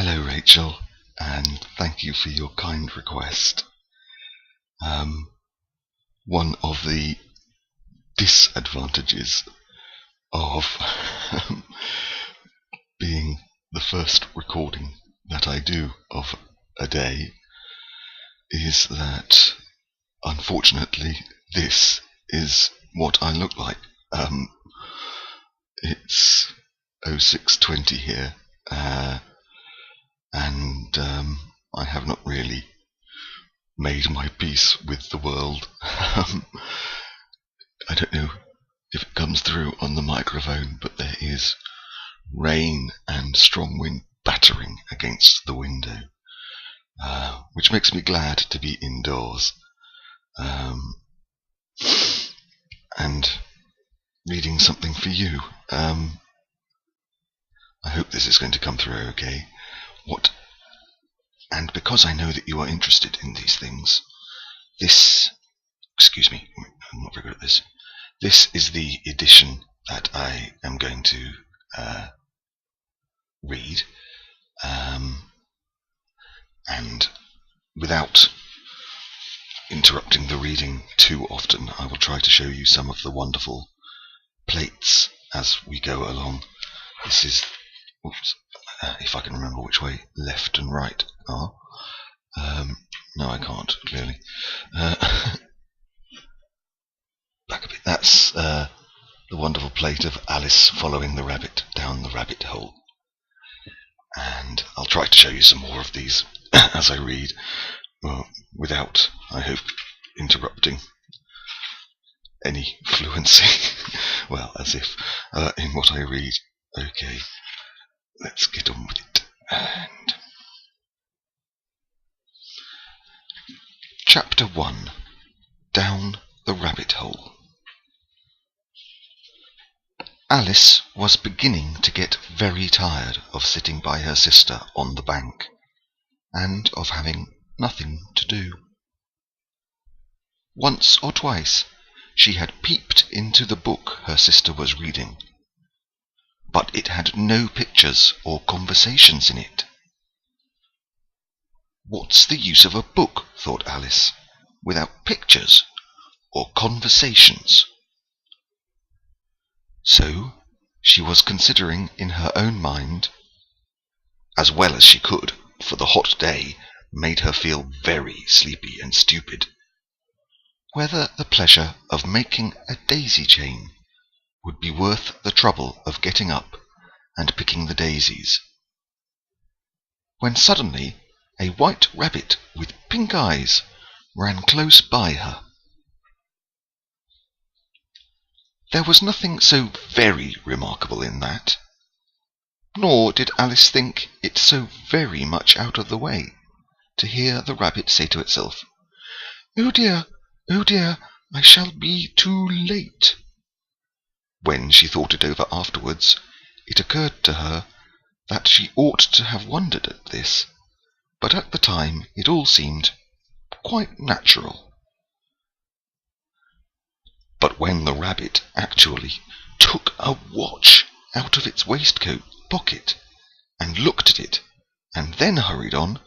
Hello, Rachel, and thank you for your kind request. One of the disadvantages of being the first recording that I do of a day is that, unfortunately, this is what I look like. It's 06:20 here, and I have not really made my peace with the world. I don't know if it comes through on the microphone, but there is rain and strong wind battering against the window, which makes me glad to be indoors and reading something for you. I hope this is going to come through okay. And because I know that you are interested in these things, excuse me, I'm not very good at this. This is the edition that I am going to read, and without interrupting the reading too often, I will try to show you some of the wonderful plates as we go along. This is, if I can remember which way left and right are. No, I can't, clearly. Back a bit. That's the wonderful plate of Alice following the rabbit down the rabbit hole. And I'll try to show you some more of these as I read, without, I hope, interrupting any fluency. Well, as if in what I read. Okay, let's get on with it. And Chapter 1. Down the Rabbit Hole. Alice was beginning to get very tired of sitting by her sister on the bank, and of having nothing to do. Once or twice she had peeped into the book her sister was reading, but it had no pictures or conversations in it. What's the use of a book, thought Alice, without pictures or conversations? So she was considering in her own mind, as well as she could, for the hot day made her feel very sleepy and stupid, whether the pleasure of making a daisy chain would be worth the trouble of getting up and picking the daisies, when suddenly a white rabbit with pink eyes ran close by her. There was nothing so very remarkable in that, nor did Alice think it so very much out of the way to hear the rabbit say to itself, "Oh dear, I shall be too late." When she thought it over afterwards, it occurred to her that she ought to have wondered at this, but at the time it all seemed quite natural. But when the rabbit actually took a watch out of its waistcoat pocket and looked at it, and then hurried on,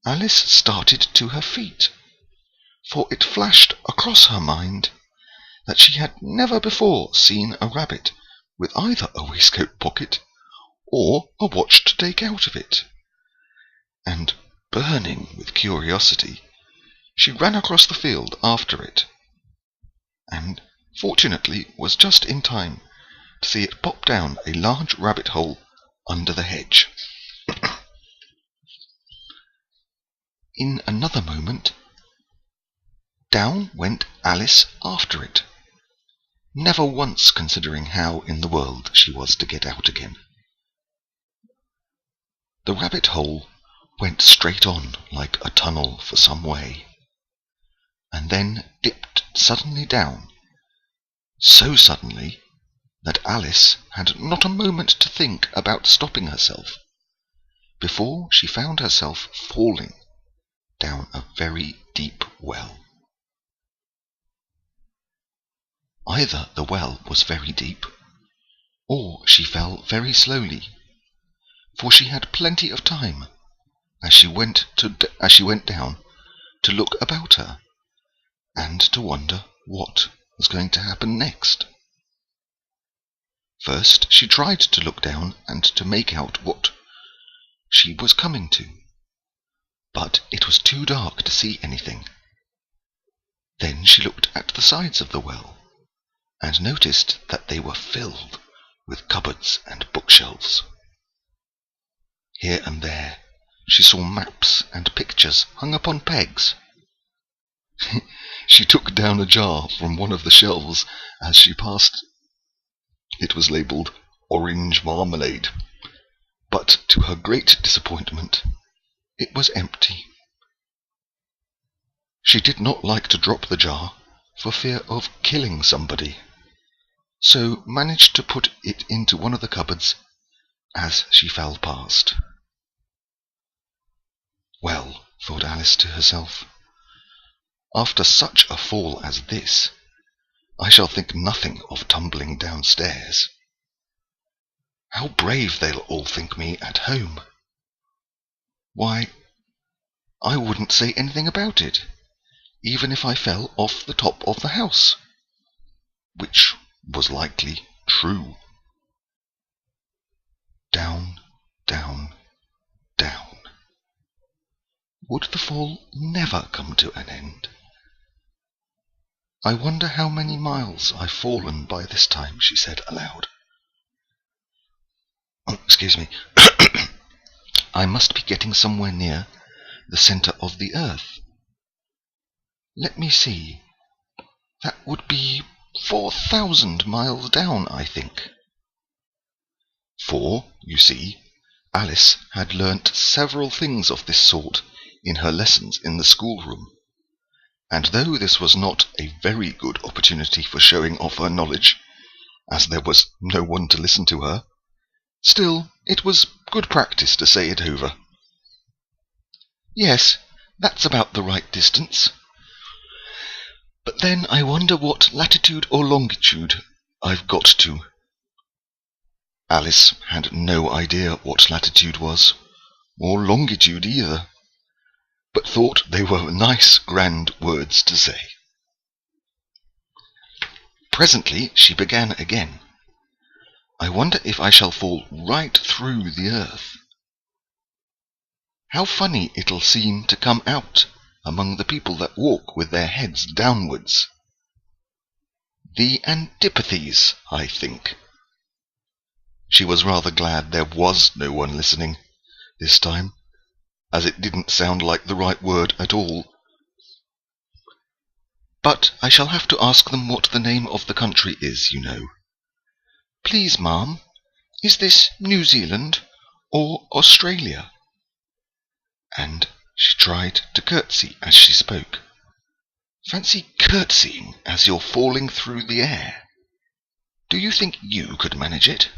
Alice started to her feet, for it flashed across her mind that she had never before seen a rabbit with either a waistcoat pocket or a watch to take out of it, and, burning with curiosity, she ran across the field after it, and fortunately was just in time to see it pop down a large rabbit hole under the hedge. In another moment, down went Alice after it, never once considering how in the world she was to get out again. The rabbit hole went straight on like a tunnel for some way, and then dipped suddenly down, so suddenly that Alice had not a moment to think about stopping herself, before she found herself falling down a very deep well. Either the well was very deep, or she fell very slowly, for she had plenty of time as she went down to look about her and to wonder what was going to happen next. First she tried to look down and to make out what she was coming to, but it was too dark to see anything. Then she looked at the sides of the well and noticed that they were filled with cupboards and bookshelves. Here and there she saw maps and pictures hung upon pegs. She took down a jar from one of the shelves as she passed. It was labelled orange marmalade, but to her great disappointment, it was empty. She did not like to drop the jar for fear of killing somebody, so managed to put it into one of the cupboards as she fell past. Well, thought Alice to herself, after such a fall as this, I shall think nothing of tumbling downstairs. How brave they'll all think me at home. Why, I wouldn't say anything about it, even if I fell off the top of the house, which was likely true. Down, down, down. Would the fall never come to an end? I wonder how many miles I've fallen by this time, she said aloud. Excuse me. I must be getting somewhere near the centre of the earth. Let me see. That would be 4,000 miles down, I think. For, you see, Alice had learnt several things of this sort in her lessons in the schoolroom, and though this was not a very good opportunity for showing off her knowledge, as there was no one to listen to her, still it was good practice to say it over. Yes, that's about the right distance. But then I wonder what latitude or longitude I've got to. Alice had no idea what latitude was, or longitude either, but thought they were nice, grand words to say. Presently she began again. I wonder if I shall fall right through the earth. How funny it'll seem to come out among the people that walk with their heads downwards. The antipathies, I think. She was rather glad there was no one listening this time, as it didn't sound like the right word at all. But I shall have to ask them what the name of the country is, you know. Please, ma'am, is this New Zealand or Australia? And she tried to curtsy as she spoke. Fancy curtsying as you're falling through the air. Do you think you could manage it?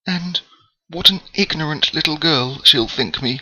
And what an ignorant little girl she'll think me.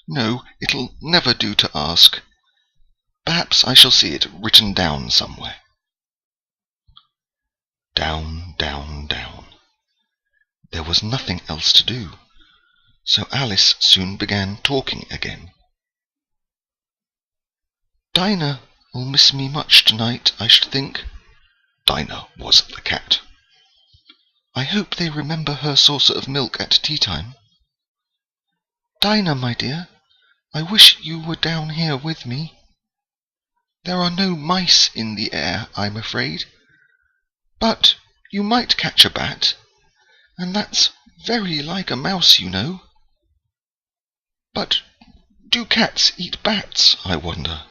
No, it'll never do to ask. Perhaps I shall see it written down somewhere. Down, down, down. There was nothing else to do, so Alice soon began talking again. Dinah will miss me much tonight, I should think. Dinah was the cat. I hope they remember her saucer of milk at tea time. Dinah, my dear, I wish you were down here with me. There are no mice in the air, I'm afraid, but you might catch a bat, and that's very like a mouse, you know. But do cats eat bats, I wonder?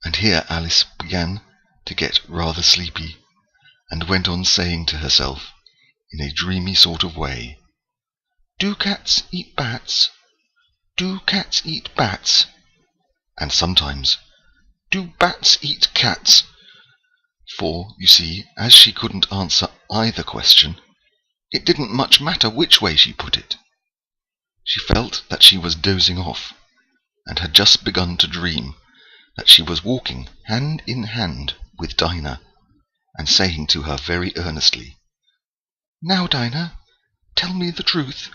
And here Alice began to get rather sleepy, and went on saying to herself, in a dreamy sort of way, Do cats eat bats? Do cats eat bats? And sometimes, Do bats eat cats? For, you see, as she couldn't answer either question, it didn't much matter which way she put it. She felt that she was dozing off, and had just begun to dream that she was walking hand in hand with Dinah, and saying to her very earnestly, Now, Dinah, tell me the truth.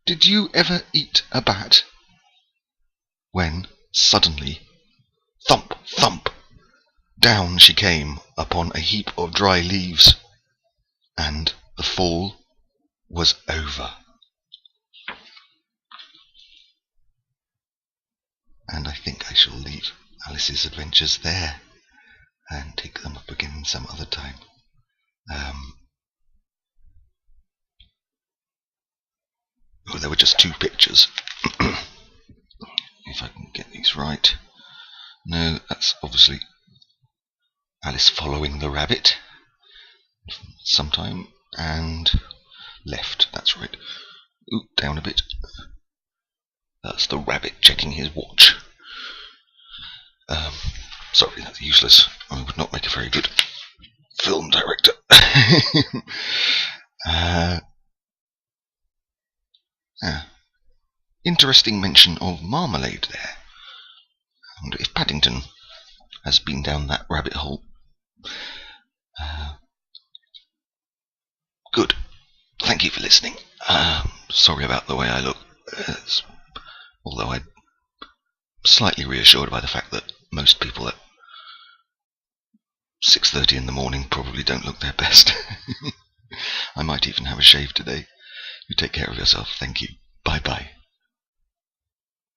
Did you ever eat a bat? When, suddenly, thump, thump, down she came upon a heap of dry leaves, and the fall was over. And I think I shall leave Alice's adventures there and take them up again some other time. There were just 2 pictures. If I can get these right. No, that's obviously Alice following the rabbit sometime, and left, that's right. Ooh, down a bit. That's the rabbit checking his watch. Sorry, that's useless. I would not make a very good film director. Interesting mention of marmalade there. I wonder if Paddington has been down that rabbit hole. Good. Thank you for listening. Sorry about the way I look. Although I'm slightly reassured by the fact that most people at 6:30 in the morning probably don't look their best. I might even have a shave today. You take care of yourself. Thank you. Bye-bye.